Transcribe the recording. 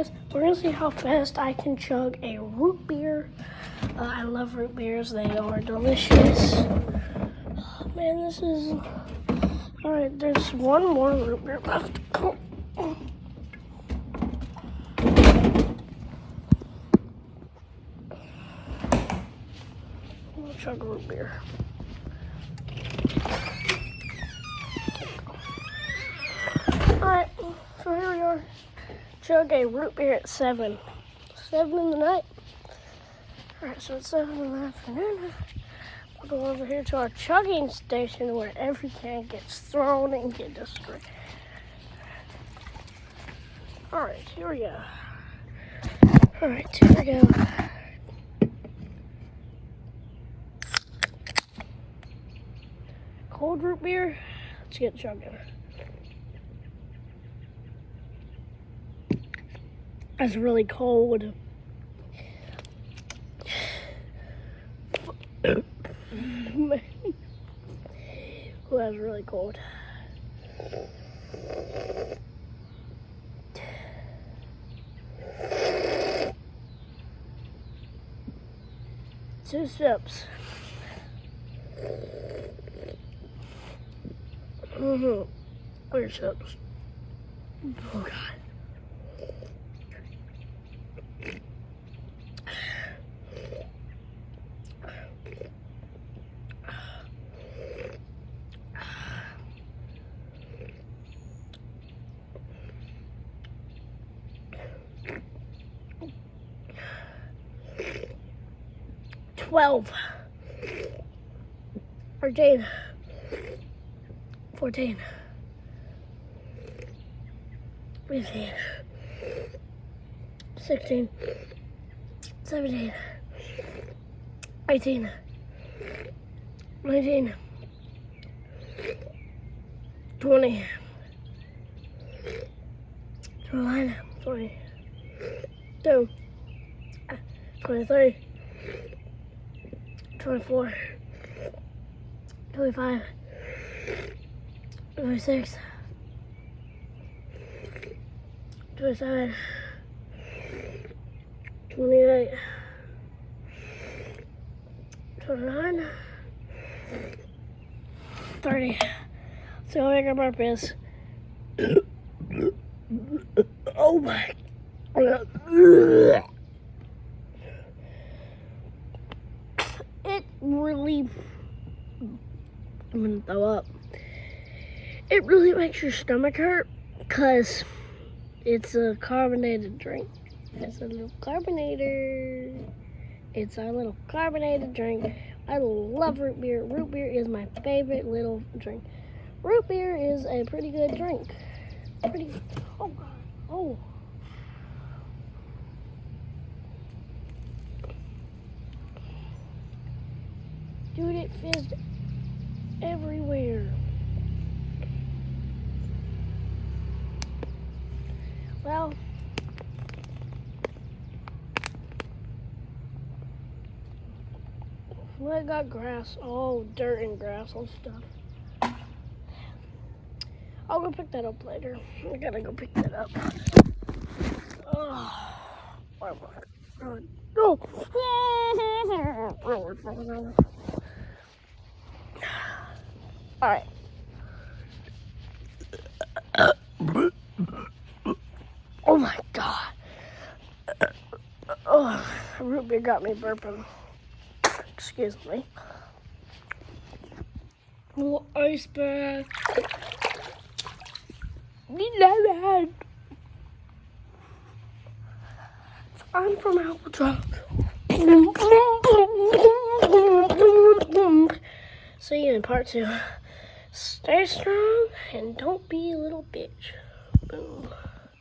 guys, we're gonna see how fast I can chug a root beer. I love root beers, they are delicious. Oh, man, this is... Alright, there's one more root beer left. I'll chug a root beer. Alright, so here we are. Chug a root beer at 7 in the night. Alright, so it's 7 in the afternoon. We'll go over here to our chugging station where every can gets thrown and get destroyed. Alright, here we go. Alright, here we go. Cold root beer. Let's get chugging. That's really cold. Oh, that's really cold. Two sips. Three sips. Oh God. 12, 13, 14, 15, 16, 17, 18, 19, 20, 21, 22, 23, 24, 25, 26, 27, 28, 29, 30. So I'll make a burp is. Oh my God. It really, I'm gonna throw up. It really makes your stomach hurt because it's a carbonated drink. It's a little carbonator. It's our little carbonated drink. I love root beer. Root beer is my favorite little drink. Root beer is a pretty good drink. Oh God, oh. Dude, it fizzed everywhere. Well, I got grass, all dirt and grass and stuff. I'll go pick that up later. I gotta go pick that up. Oh, my God. Oh. All right. Oh my God. Oh, root beer got me burping. Excuse me. Little ice bath. I'm from Albatross. See you in part 2. Stay strong and don't be a little bitch. Boom.